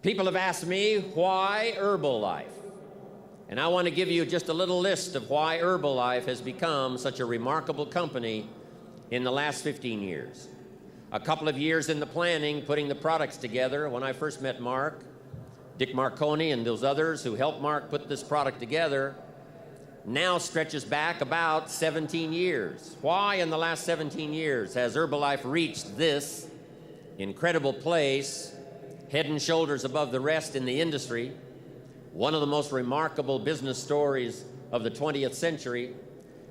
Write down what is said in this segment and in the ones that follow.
People have asked me, why Herbalife? And I want to give you just a little list of why Herbalife has become such a remarkable company in the last 15 years. A couple of years in the planning, putting the products together. When I first met Mark, Dick Marconi and those others who helped Mark put this product together, now stretches back about 17 years. Why in the last 17 years has Herbalife reached this incredible place, head and shoulders above the rest in the industry? One of the most remarkable business stories of the 20th century.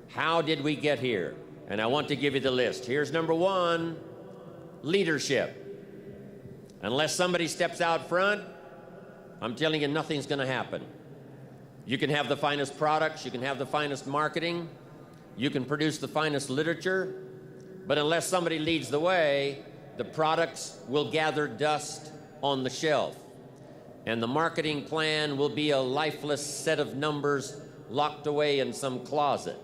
How did we get here? And I want to give you the list. Here's number one, leadership. Unless somebody steps out front, I'm telling you, nothing's going to happen. You can have the finest products, you can have the finest marketing, you can produce the finest literature, but unless somebody leads the way, the products will gather dust on the shelf. And the marketing plan will be a lifeless set of numbers locked away in some closet.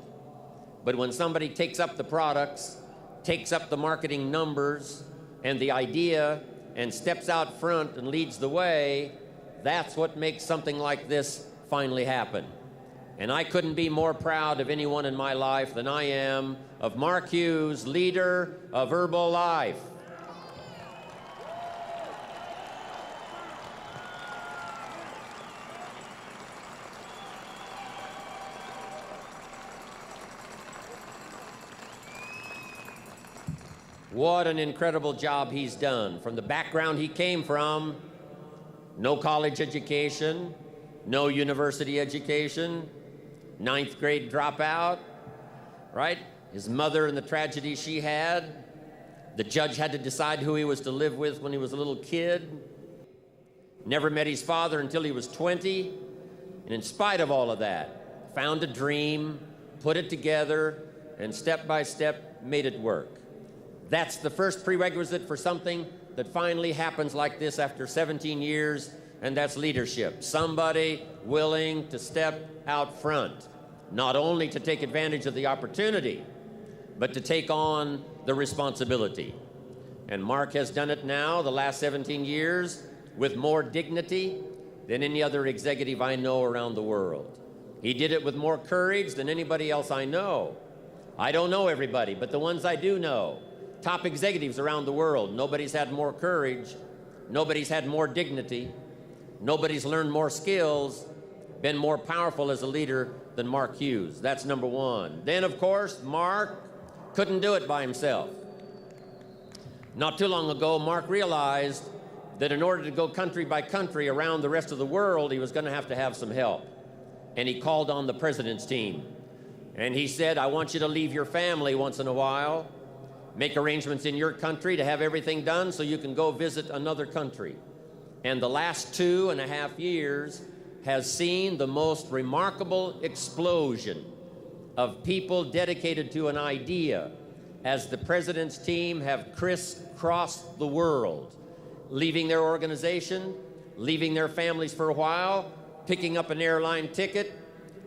But when somebody takes up the products, takes up the marketing numbers and the idea, and steps out front and leads the way, that's what makes something like this finally happen. And I couldn't be more proud of anyone in my life than I am of Mark Hughes, leader of Herbalife. What an incredible job he's done. From the background he came from, no college education, no university education, 9th grade dropout, right? His mother and the tragedy she had. The judge had to decide who he was to live with when he was a little kid. Never met his father until he was 20. And in spite of all of that, found a dream, put it together, and step by step made it work. That's the first prerequisite for something that finally happens like this after 17 years, and that's leadership. Somebody willing to step out front, not only to take advantage of the opportunity, but to take on the responsibility. And Mark has done it now, the last 17 years, with more dignity than any other executive I know around the world. He did it with more courage than anybody else I know. I don't know everybody, but the ones I do know, top executives around the world, nobody's had more courage, nobody's had more dignity, nobody's learned more skills, been more powerful as a leader than Mark Hughes. That's number one. Then, of course, Mark couldn't do it by himself. Not too long ago, Mark realized that in order to go country by country around the rest of the world, he was going to have some help. And he called on the president's team. And he said, I want you to leave your family once in a while, make arrangements in your country to have everything done so you can go visit another country. And the last 2.5 years has seen the most remarkable explosion of people dedicated to an idea as the president's team have crisscrossed the world, leaving their organization, leaving their families for a while, picking up an airline ticket,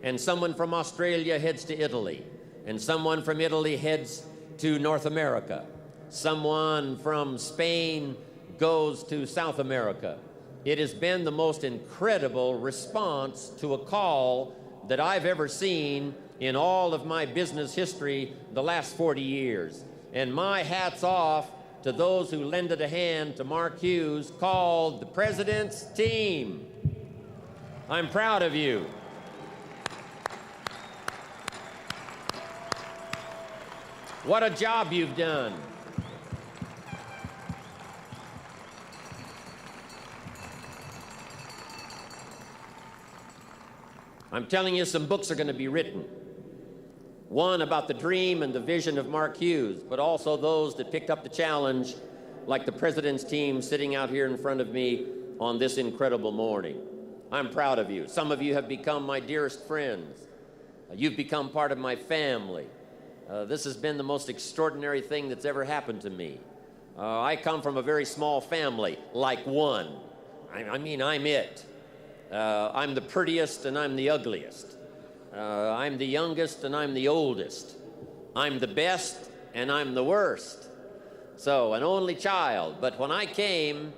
and someone from Australia heads to Italy, and someone from Italy heads to North America. Someone from Spain goes to South America. It has been the most incredible response to a call that I've ever seen in all of my business history the last 40 years. And my hat's off to those who lended a hand to Mark Hughes, called the President's Team. I'm proud of you. What a job you've done. I'm telling you, some books are going to be written. One about the dream and the vision of Mark Hughes, but also those that picked up the challenge, like the President's Team sitting out here in front of me on this incredible morning. I'm proud of you. Some of you have become my dearest friends. You've become part of my family. This has been the most extraordinary thing that's ever happened to me. I come from a very small family, like one. I mean, I'm it. I'm the prettiest and I'm the ugliest. I'm the youngest and I'm the oldest. I'm the best and I'm the worst. So, an only child. But when I came,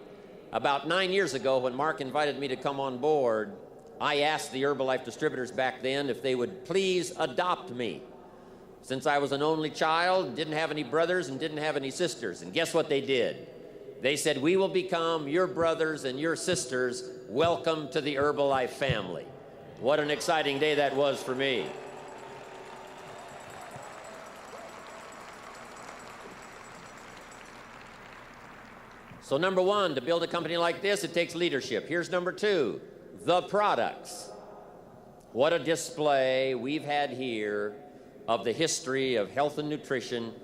About 9 years ago, when Mark invited me to come on board, I asked the Herbalife distributors back then if they would please adopt me, since I was an only child, didn't have any brothers, and didn't have any sisters. And guess what they did? They said, "We will become your brothers and your sisters. Welcome to the Herbalife family." What an exciting day that was for me. So number one, to build a company like this, it takes leadership. Here's number two, the products. What a display we've had here of the history of health and nutrition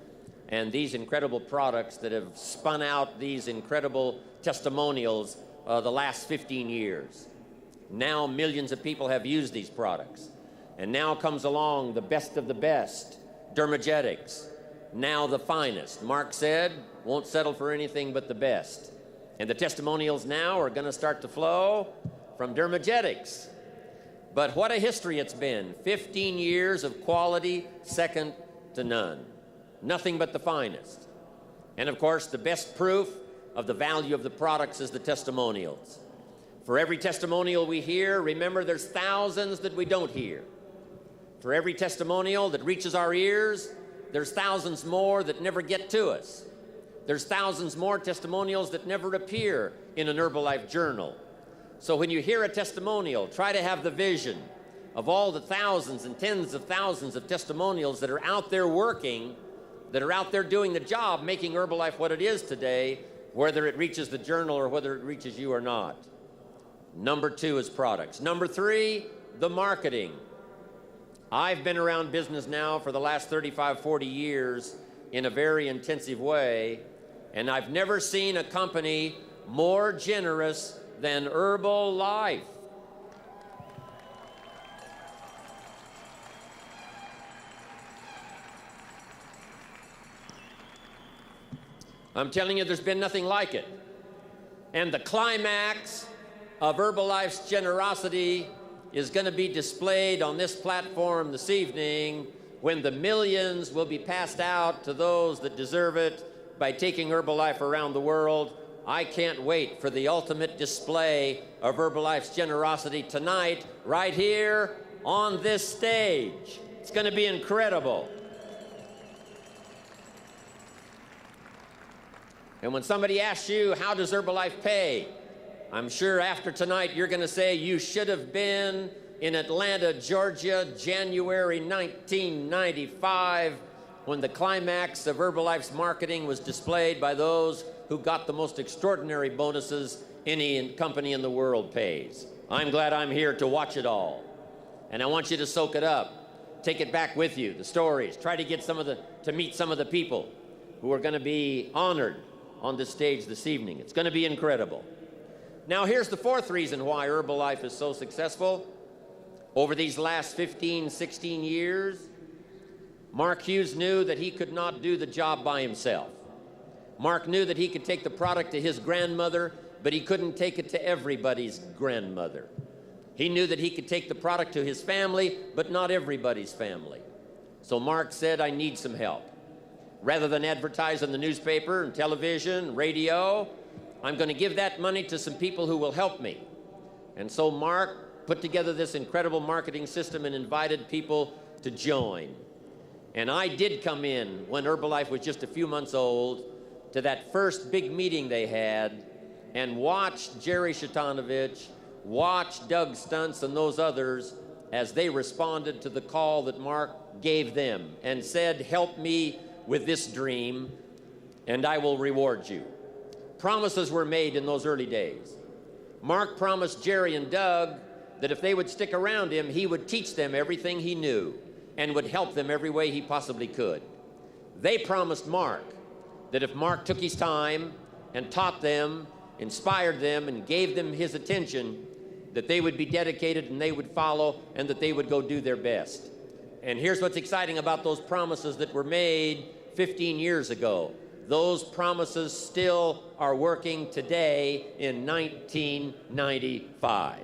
and these incredible products that have spun out these incredible testimonials the last 15 years. Now millions of people have used these products. And now comes along the best of the best, Dermagetics. Now the finest. Mark said, won't settle for anything but the best. And the testimonials now are going to start to flow from Dermagetics. But what a history it's been. 15 years of quality, second to none. Nothing but the finest. And of course, the best proof of the value of the products is the testimonials. For every testimonial we hear, remember there's thousands that we don't hear. For every testimonial that reaches our ears, there's thousands more that never get to us. There's thousands more testimonials that never appear in an Herbalife journal. So when you hear a testimonial, try to have the vision of all the thousands and tens of thousands of testimonials that are out there working, that are out there doing the job, making Herbalife what it is today, whether it reaches the journal or whether it reaches you or not. Number two is products. Number three, the marketing. I've been around business now for the last 35, 40 years in a very intensive way, and I've never seen a company more generous than Herbalife. I'm telling you, there's been nothing like it. And the climax of Herbalife's generosity is going to be displayed on this platform this evening when the millions will be passed out to those that deserve it by taking Herbalife around the world. I can't wait for the ultimate display of Herbalife's generosity tonight, right here on this stage. It's going to be incredible. And when somebody asks you, how does Herbalife pay? I'm sure after tonight you're going to say, you should have been in Atlanta, Georgia, January 1995, when the climax of Herbalife's marketing was displayed by those who got the most extraordinary bonuses any company in the world pays. I'm glad I'm here to watch it all. And I want you to soak it up. Take it back with you, the stories. Try to get to meet some of the people who are going to be honored on this stage this evening. It's going to be incredible. Now, here's the fourth reason why Herbalife is so successful. Over these last 15, 16 years, Mark Hughes knew that he could not do the job by himself. Mark knew that he could take the product to his grandmother, but he couldn't take it to everybody's grandmother. He knew that he could take the product to his family, but not everybody's family. So Mark said, I need some help. Rather than advertise in the newspaper and television, radio, I'm going to give that money to some people who will help me. And so Mark put together this incredible marketing system and invited people to join. And I did come in when Herbalife was just a few months old to that first big meeting they had and watched Jerry Shatanovich, watched Doug Stuntz and those others as they responded to the call that Mark gave them and said, help me with this dream and I will reward you. Promises were made in those early days. Mark promised Jerry and Doug that if they would stick around him, he would teach them everything he knew and would help them every way he possibly could. They promised Mark that if Mark took his time and taught them, inspired them, and gave them his attention, that they would be dedicated and they would follow and that they would go do their best. And here's what's exciting about those promises that were made 15 years ago. Those promises still are working today in 1995.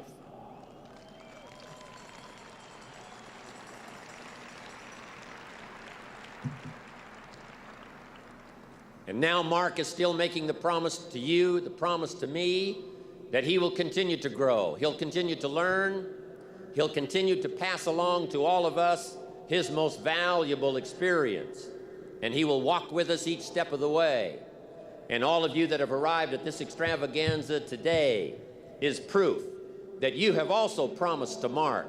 And now Mark is still making the promise to you, the promise to me, that he will continue to grow. He'll continue to learn. He'll continue to pass along to all of us his most valuable experience. And he will walk with us each step of the way. And all of you that have arrived at this extravaganza today is proof that you have also promised to Mark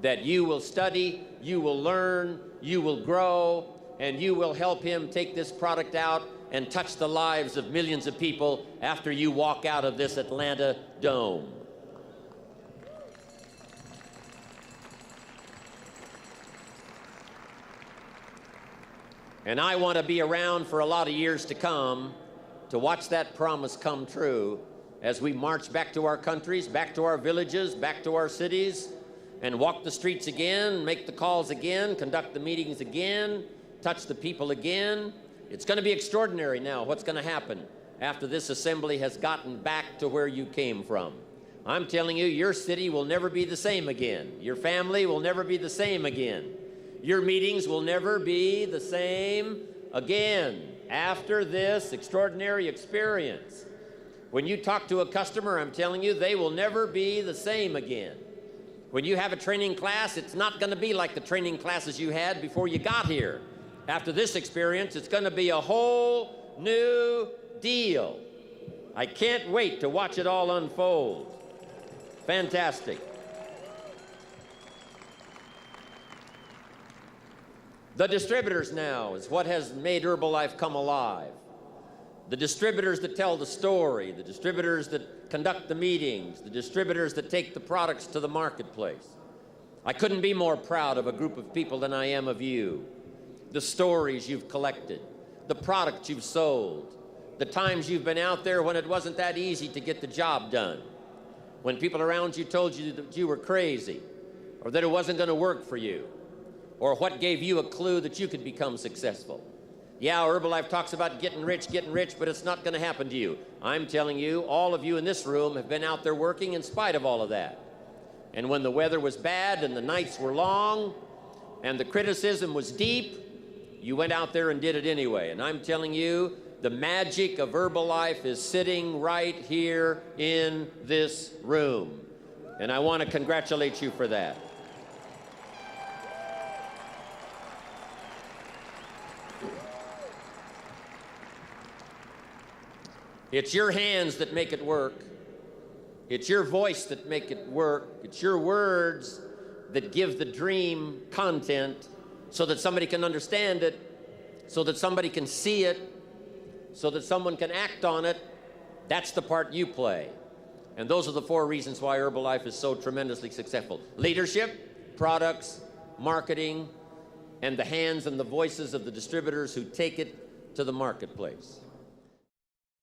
that you will study, you will learn, you will grow, and you will help him take this product out and touch the lives of millions of people after you walk out of this Atlanta dome. And I want to be around for a lot of years to come to watch that promise come true as we march back to our countries, back to our villages, back to our cities, and walk the streets again, make the calls again, conduct the meetings again, touch the people again. It's going to be extraordinary now what's going to happen after this assembly has gotten back to where you came from. I'm telling you, your city will never be the same again. Your family will never be the same again. Your meetings will never be the same again after this extraordinary experience. When you talk to a customer, I'm telling you, they will never be the same again. When you have a training class, it's not going to be like the training classes you had before you got here. After this experience, it's going to be a whole new deal. I can't wait to watch it all unfold. Fantastic. The distributors now is what has made Herbalife come alive. The distributors that tell the story, the distributors that conduct the meetings, the distributors that take the products to the marketplace. I couldn't be more proud of a group of people than I am of you. The stories you've collected, the products you've sold, the times you've been out there when it wasn't that easy to get the job done, when people around you told you that you were crazy or that it wasn't going to work for you, or what gave you a clue that you could become successful. Yeah, Herbalife talks about getting rich, but it's not going to happen to you. I'm telling you, all of you in this room have been out there working in spite of all of that. And when the weather was bad and the nights were long and the criticism was deep, you went out there and did it anyway. And I'm telling you, the magic of Herbalife is sitting right here in this room. And I want to congratulate you for that. It's your hands that make it work. It's your voice that make it work. It's your words that give the dream content so that somebody can understand it, so that somebody can see it, so that someone can act on it. That's the part you play. And those are the 4 reasons why Herbalife is so tremendously successful. Leadership, products, marketing, and the hands and the voices of the distributors who take it to the marketplace.